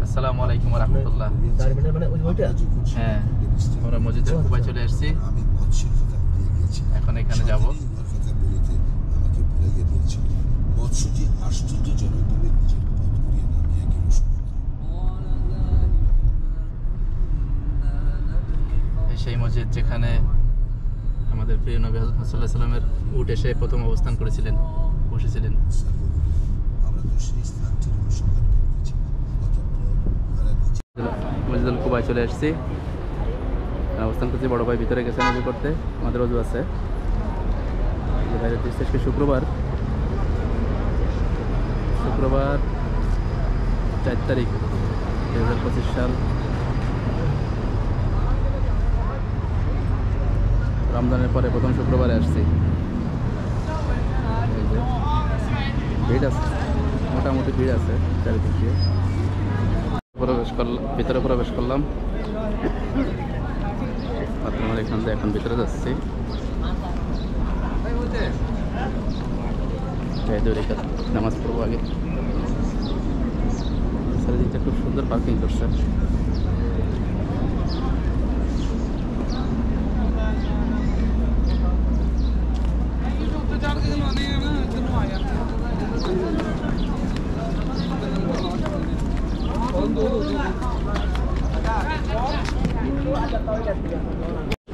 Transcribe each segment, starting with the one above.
আসসালামু আলাইকুম ওয়া রাহমাতুল্লাহ। হ্যাঁ, আমরা মসজিদের কুবায় চলে আসছি, এখন এখানে যাব। সেই মসজিদ যেখানে আমাদের প্রিয় নবী হযরত সাল্লাল্লাহু আলাইহি ওয়াসাল্লামের উট এসে প্রথম অবস্থান করেছিলেন, বসেছিলেন। মসজিদুল কুবায় চলে আসছি, অবস্থান করছি। বড় ভাই ভিতরে গেছে অজু করতে, আমাদের অজু আছে। বাইরে আজকে শুক্রবার 4 তারিখ 2025 সাল। রমজানের পরে প্রথম শুক্রবারে আসছি। ভিড় আছে, মোটামুটি ভিড় আছে চারিদিক দিয়ে। ভিতরে প্রবেশ করলাম, বাথরুমের এখান দিয়ে এখন ভিতরে যাচ্ছি। নামাজ পড়বো আগে। চারিদিকটা খুব সুন্দর পার্কিং করছে।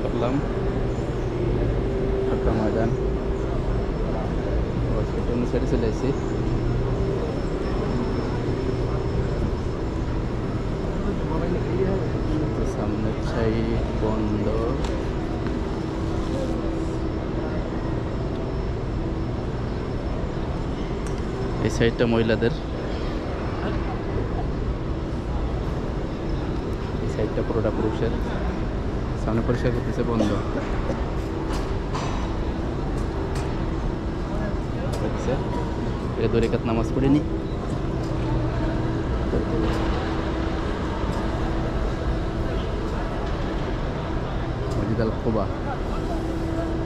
করলাম ফাঁকা ময়দান, সাইডে চলে আসছি। সামনে সাইড বন্ধ, এই সাইডটা মহিলাদের, এই সাইডটা পুরোটা পুরুষের। সামনে পরিষ্কার করতেছে, বন্ধ। দু রাকাত নামাজ পড়িনি। মসজিদ আল কুবা,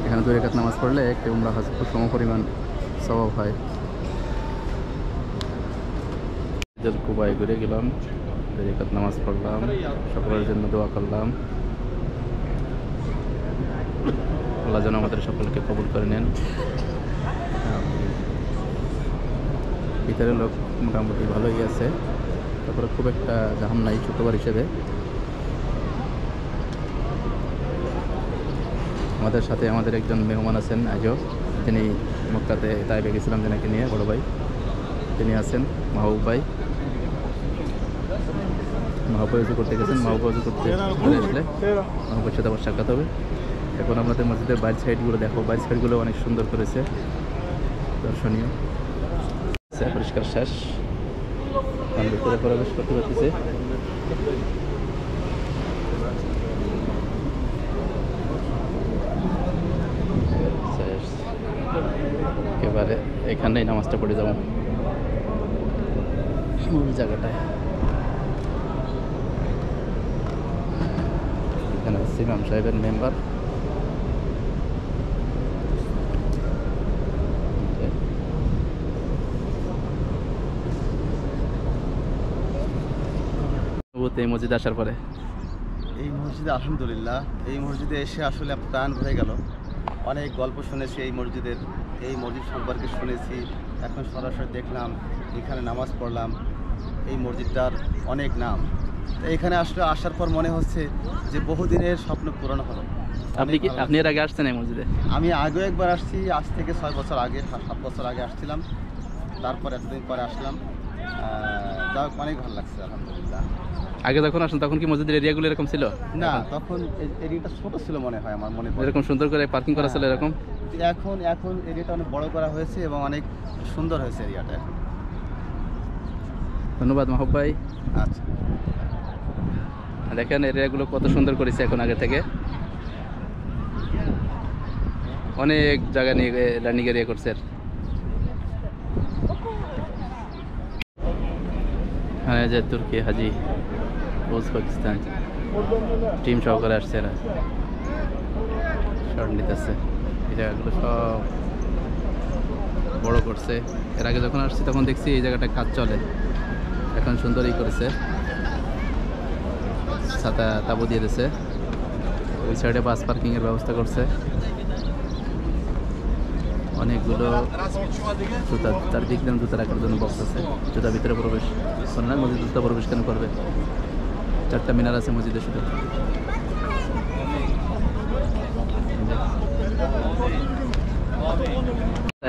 এখানে 2 রাকাত নামাজ পড়লে একটি উমরা হজ খুব সমপরিমাণ সওয়াব হয়। মসজিদ আল কুবায় ঘুরে গেলাম, 2 রাকাত নামাজ পড়লাম, সকলের জন্য দোয়া করলাম। আল্লাহ যেন আমাদের সকলকে কবুল করে নেন। ভিতরে লোক মোটামুটি ভালোই আছে, তারপরে খুব একটা জাহাম নাই শুক্রবার হিসেবে। আমাদের সাথে আমাদের একজন মেহমান আছেন আজও, যিনি মক্কাতে তাইবে গেছিলাম যেনাকে নিয়ে, বড় ভাই তিনি আছেন, মাহবুব ভাই। মাহবুব উজু করতে গেছেন, মাহবুব উজু করতে চলে আসলে মাহবুবের সাথে আবার সাক্ষাৎ হবে। এখন আমাদের মসজিদের বাইরের সাইডগুলো দেখো, বাইরের সাইডগুলো অনেক সুন্দর করেছে, দর্শনীয়। পরিষ্কার শেষ, ভিতরে প্রবেশ করতে পারতেছে। একেবারে এখানেই নামাজটা পড়ে যাবো, মূল জায়গাটায়। এখানে হচ্ছে ইমাম সাহেবের মেম্বার। এই মসজিদে আসার পরে, এই মসজিদে আলহামদুলিল্লাহ, এই মসজিদে এসে আসলে প্রাণ ভরে গেল। অনেক গল্প শুনেছি এই মসজিদের, এই মসজিদ সম্পর্কে শুনেছি, এখন সরাসরি দেখলাম, এখানে নামাজ পড়লাম। এই মসজিদটার অনেক নাম, এখানে আসলে আসার পর মনে হচ্ছে যে বহুদিনের স্বপ্ন পূরণ হলো। আপনি এর আগে আসছেন এই মসজিদে? আমি আগেও একবার আসছি, আজ থেকে 6 বছর আগে, 7 বছর আগে আসছিলাম, তারপর এতদিন পরে আসলাম। যাক, অনেক ভালো লাগছে আলহামদুলিল্লাহ। আগে যখন আসেন তখন কি মসজিদের এরিয়াগুলো এরকম ছিল? না, তখন এরিয়াটা ছোট ছিল মনে হয়, আমার মনে পড়ে। এরকম সুন্দর করে পার্কিং করা ছিল এরকম? এখন এরিয়াটা অনেক বড় করা হয়েছে এবং অনেক সুন্দর হয়েছে এরিয়াটা। ধন্যবাদ মাহবুব ভাই। আচ্ছা, দেখেন এরিয়াগুলো কত সুন্দর করেছে এখন আগে থেকে, অনেক জায়গা নিয়ে ল্যান্ডিং এরিয়া করছে। হ্যাঁ, যে তুর্কি হাজি, উজবেকিস্তান টিম সহকারে আসছে, এরা শর্ট নিতেছে। এই জায়গাগুলো সব বড় করছে। এর আগে যখন আসছি তখন দেখছি এই জায়গাটা কাজ চলে, এখন সুন্দরই করেছে। ছাতা তাবু দিয়ে দিয়েছে। ওই সাইডে বাস পার্কিংয়ের ব্যবস্থা করছে। অনেকগুলো জুতা, চারদিক দিয়ে জুতা রাখার জন্য বক্স আছে। জুতা ভিতরে প্রবেশ করে না, মসজিদ জুতা প্রবেশ কেন করবে? 4টা মিনার আছে মসজিদে শুধু।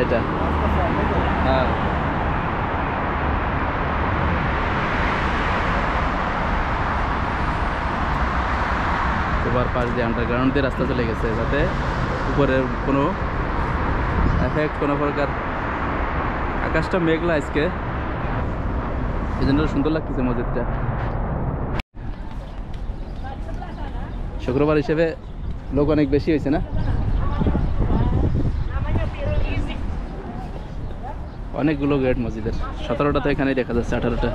এটা হ্যাঁ, ওভার পাশ দিয়ে আন্ডারগ্রাউন্ড দিয়ে রাস্তা চলে গেছে, যাতে উপরের কোনো এফেক্ট, কোনো প্রকার। আকাশটা মেঘলা আজকে, এই জন্য সুন্দর লাগতেছে মসজিদটা। শুক্রবার হিসেবে লোক অনেক বেশি হয়েছে না? অনেকগুলো গেট মসজিদের, 17টা তো এখানেই দেখা যাচ্ছে, 18টা।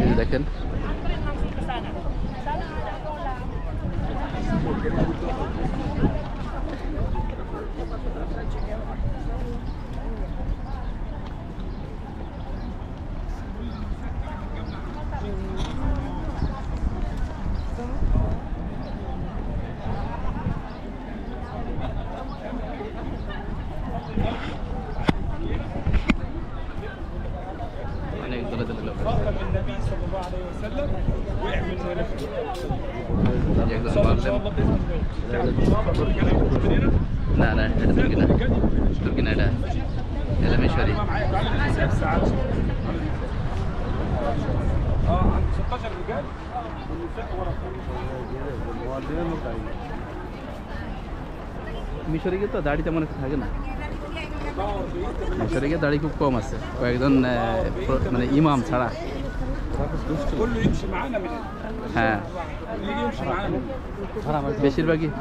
এই যে দেখেন, অনেক দূরে দূরে লোক আছে। النبي صلى الله عليه وسلم وقع من هنا একজন ان شاء মারলেন। الله باذن الله না না, এটা তুর্কি না, তুর্কি না, এটা এটা মিশরি। عند 16 رجال والنساء ورا মিশরে গিয়ে তো দাড়ি তেমন একটা থাকে না। মিশরে গিয়ে দাড়ি খুব কম আছে, কয়েকজন মানে ইমাম ছাড়া। كله يمشي معانا من হ্যাঁ, اللي يجي يمشي معانا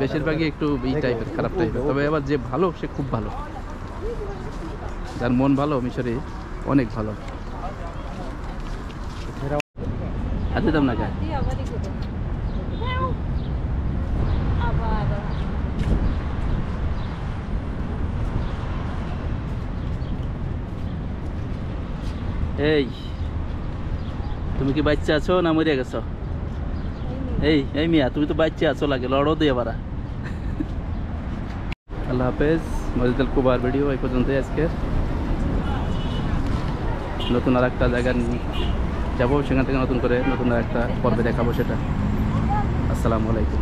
বেশিরভাগই একটু এই টাইপের, খারাপ টাইপের। তবে আবার যে ভালো সে খুব ভালো, যার মন ভালো মিশরে অনেক ভালো। হাতে দাম না গায়ে। Iya, balik ko. Aba. এই তুমি কি বাচ্চা আছো না মরে গেছো? এই মিয়া, তুমি তো বাচ্চা আছো লাগে, লড়ো দিয়ে বারা। আল্লাহ হাফেজ। মসজিদুল কুবার ভিডিও এই পর্যন্তই আজকে। নতুন আর একটা জায়গায় যাবো, সেখান থেকে নতুন করে নতুন আর একটা পর্বে দেখাবো সেটা। আসসালামু আলাইকুম।